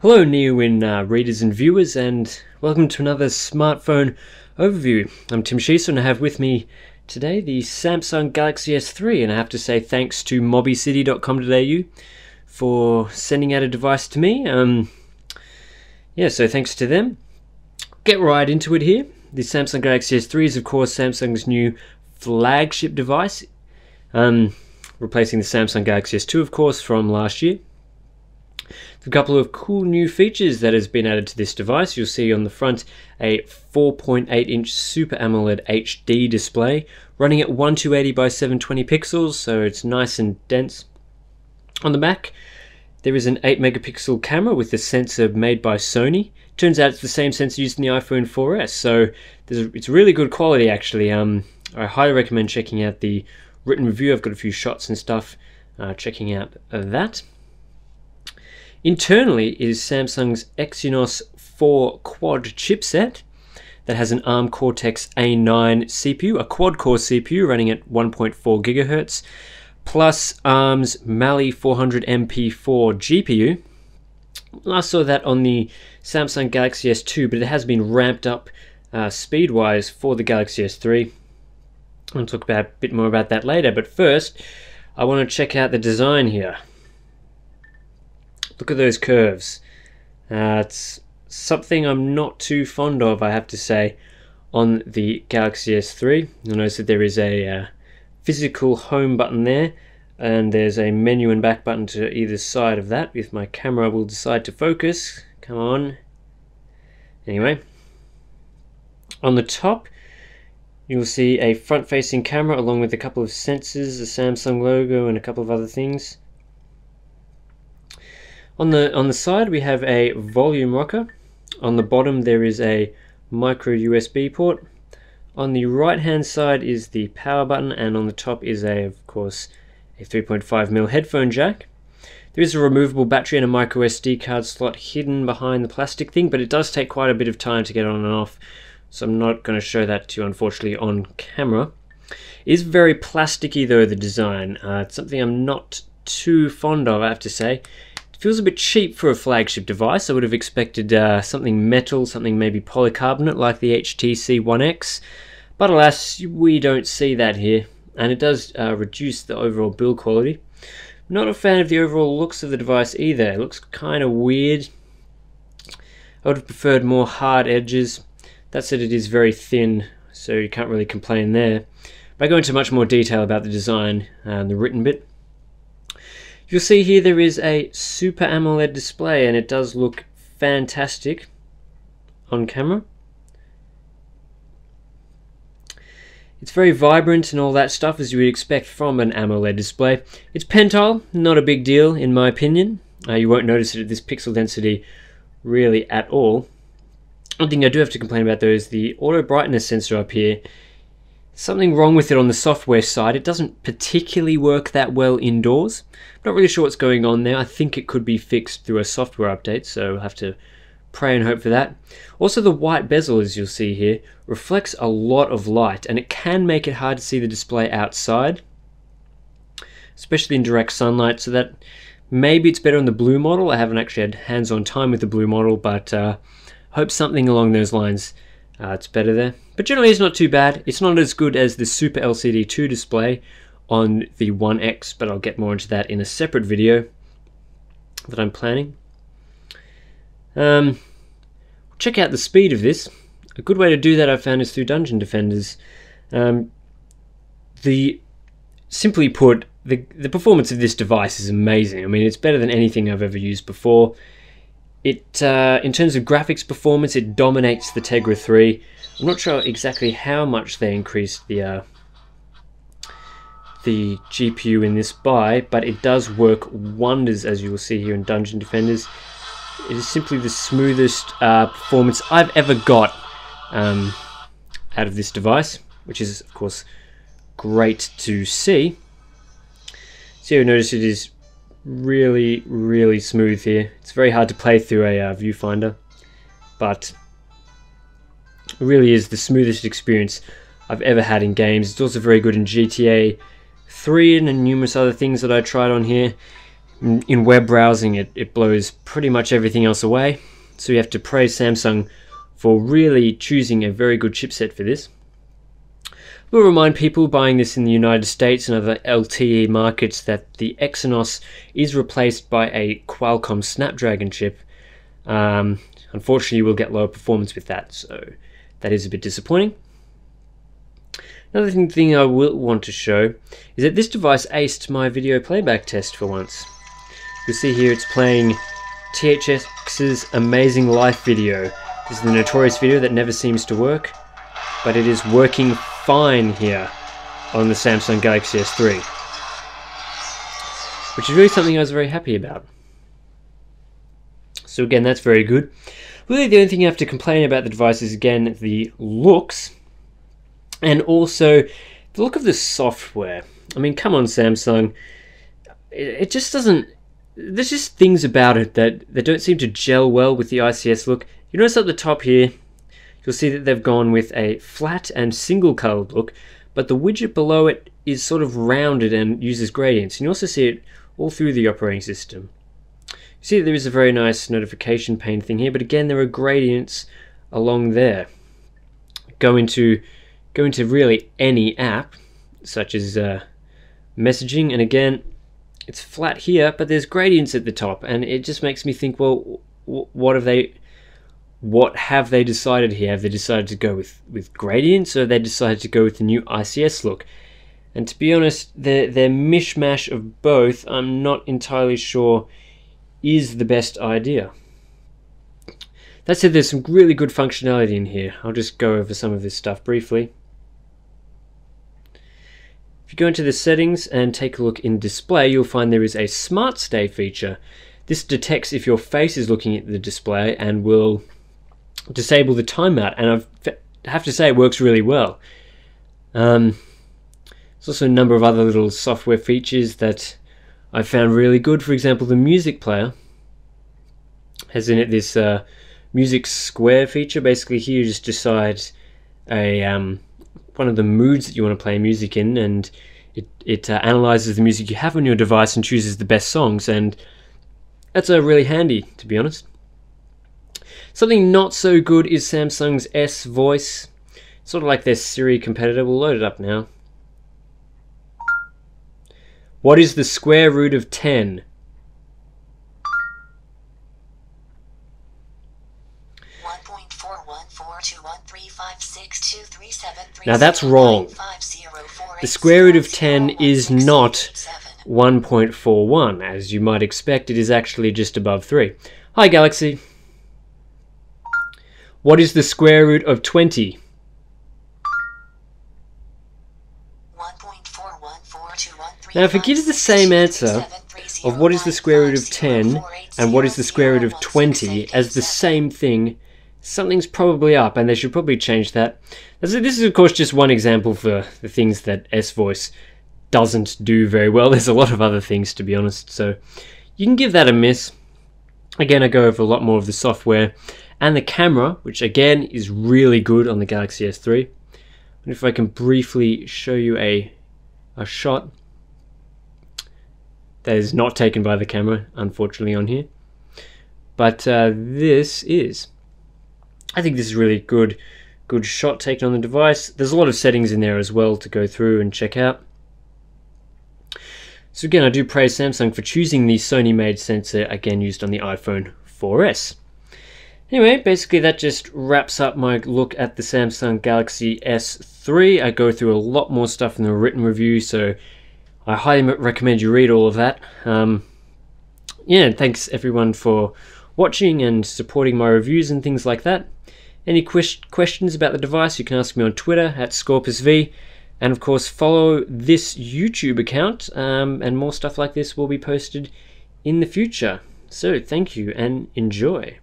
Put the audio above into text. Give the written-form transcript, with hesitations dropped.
Hello Neowin readers and viewers, and welcome to another smartphone overview. I'm Tim Sheeser and I have with me today the Samsung Galaxy S3, and I have to say thanks to mobbycity.com.au for sending out a device to me. So thanks to them. Get right into it here. The Samsung Galaxy S3 is of course Samsung's new flagship device, replacing the Samsung Galaxy S2 of course from last year. A couple of cool new features that has been added to this device. You'll see on the front a 4.8-inch Super AMOLED HD display running at 1280 by 720 pixels, so it's nice and dense. On the back there is an 8-megapixel camera with a sensor made by Sony. Turns out it's the same sensor used in the iPhone 4S, so it's really good quality actually. I highly recommend checking out the written review. I've got a few shots and stuff checking out that. Internally is Samsung's Exynos 4 quad chipset that has an ARM Cortex-A9 CPU, a quad-core CPU running at 1.4 GHz, plus ARM's Mali 400MP4 GPU. Last saw that on the Samsung Galaxy S2, but it has been ramped up speed-wise for the Galaxy S3. I'll talk about a bit more about that later, but first I want to check out the design here. Look at those curves. It's something I'm not too fond of, I have to say, on the Galaxy S3. You'll notice that there is a physical home button there, and there's a menu and back button to either side of that. If my camera will decide to focus, come on. Anyway, on the top you'll see a front-facing camera along with a couple of sensors, the Samsung logo, and a couple of other things. On the side we have a volume rocker. On the bottom there is a micro USB port. On the right hand side is the power button, and on the top is of course a 3.5mm headphone jack. There is a removable battery and a micro SD card slot hidden behind the plastic thing, but it does take quite a bit of time to get on and off, so I'm not going to show that to you unfortunately on camera. It is very plasticky though, the design. It's something I'm not too fond of, I have to say. Feels a bit cheap for a flagship device. I would have expected something metal, something maybe polycarbonate like the HTC One X, but alas, we don't see that here, and it does reduce the overall build quality. Not a fan of the overall looks of the device either. It looks kind of weird. I would have preferred more hard edges. That said, it is very thin, so you can't really complain there. But I go into much more detail about the design and the written bit. You'll see here there is a Super AMOLED display, and it does look fantastic on camera. It's very vibrant and all that stuff as you would expect from an AMOLED display. It's pentile, not a big deal in my opinion. You won't notice it at this pixel density really at all. One thing I do have to complain about though is the auto brightness sensor up here. Something wrong with it on the software side. It doesn't particularly work that well indoors. I'm not really sure what's going on there. I think it could be fixed through a software update, so we'll have to pray and hope for that. Also, the white bezel, as you'll see here, reflects a lot of light, and it can make it hard to see the display outside, especially in direct sunlight, so that maybe it's better on the blue model. I haven't actually had hands-on time with the blue model, but hope something along those lines. It's better there. But generally it's not too bad. It's not as good as the Super LCD 2 display on the One X, but I'll get more into that in a separate video that I'm planning. Check out the speed of this. A good way to do that I've found is through Dungeon Defenders. Simply put, the performance of this device is amazing. I mean, it's better than anything I've ever used before. In terms of graphics performance, it dominates the Tegra 3. I'm not sure exactly how much they increased the GPU in this by, but it does work wonders, as you will see here in Dungeon Defenders. It is simply the smoothest performance I've ever got out of this device, which is of course great to see. So you'll notice it is really smooth here. It's very hard to play through a viewfinder, but it really is the smoothest experience I've ever had in games. It's also very good in GTA 3 and numerous other things that I tried on here. In web browsing, it blows pretty much everything else away. So you have to praise Samsung for really choosing a very good chipset for this. We'll remind people buying this in the United States and other LTE markets that the Exynos is replaced by a Qualcomm Snapdragon chip. Unfortunately, we'll get lower performance with that, so that is a bit disappointing. Another thing I will want to show is that this device aced my video playback test for once. You'll see here it's playing THX's Amazing Life video. This is the notorious video that never seems to work, but it is working fine here on the Samsung Galaxy S3, which is really something I was very happy about. So again, that's very good. Really the only thing you have to complain about the device is again the looks, and also the look of the software. I mean, come on Samsung, it just doesn't, there's just things about it that don't seem to gel well with the ICS look. You notice at the top here, you'll see that they've gone with a flat and single colored look, but the widget below it is sort of rounded and uses gradients. And you also see it all through the operating system. You see there is a very nice notification pane thing here, but again there are gradients along there. Go into really any app, such as messaging, and again it's flat here, but there's gradients at the top, and it just makes me think, well, what have they decided here? Have they decided to go with gradients, or have they decided to go with the new ICS look? And to be honest, their mishmash of both, I'm not entirely sure is the best idea. That said, there's some really good functionality in here. I'll just go over some of this stuff briefly. If you go into the settings and take a look in display, you'll find there is a Smart Stay feature. This detects if your face is looking at the display and will disable the timeout, and I have to say it works really well. There's also a number of other little software features that I found really good. For example, the music player has in it this music square feature. Basically here you just decide one of the moods that you want to play music in, and it analyzes the music you have on your device and chooses the best songs, and that's really handy, to be honest. Something not so good is Samsung's S Voice. Sort of like their Siri competitor. We'll load it up now. What is the square root of 10? Now that's wrong. The square root of 10 is not 1.41. As you might expect, it is actually just above 3. Hi Galaxy. What is the square root of 20? Now if it gives the same answer of what is the square root of 10 and what is the square root of 20 as the same thing, something's probably up, and they should probably change that. This is of course just one example for the things that S-Voice doesn't do very well. There's a lot of other things, to be honest, so you can give that a miss. Again, I go over a lot more of the software and the camera, which again is really good on the Galaxy S3. And if I can briefly show you a shot that is not taken by the camera, unfortunately, on here. But this is, I think this is really good shot taken on the device. There's a lot of settings in there as well to go through and check out. So again, I do praise Samsung for choosing the Sony-made sensor, again used on the iPhone 4S. Anyway, basically that just wraps up my look at the Samsung Galaxy S3. I go through a lot more stuff in the written review, so I highly recommend you read all of that. Yeah, thanks everyone for watching and supporting my reviews and things like that. Any questions about the device, you can ask me on Twitter at ScorpusV. And of course, follow this YouTube account, and more stuff like this will be posted in the future. So thank you and enjoy.